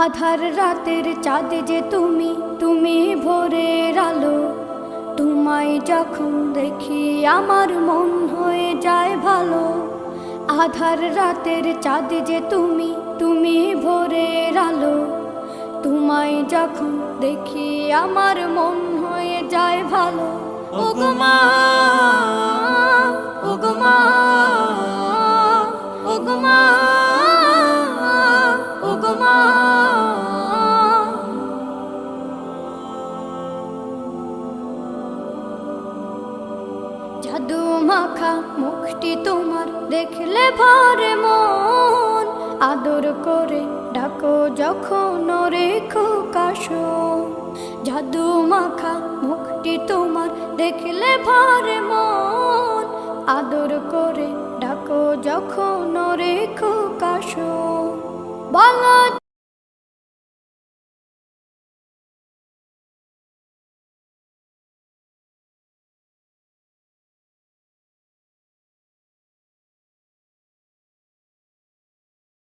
আধার রাতের চাঁদ যে তুমি, তুমি ভোরের আলো। তোমায় যখন দেখি আমার মন হয়ে যায় ভালো। আধার রাতের চাঁদ যে তুমি, তুমি ভোরের আলো। তোমায় যখন দেখি আমার মন হয়ে যায় ভালো। ওগো মা, ওগো মা, ওগো মা, ওগো মা। জাদু মাখা মুখটি তোমার দেখলে ভরে মন। আদর করে ডাকো যখন রেখো কাশন। জাদু মাখা মুখটি তোমার দেখলে ভরে মন। আদর করে ডাকো যখন রেখো কাশন। বলো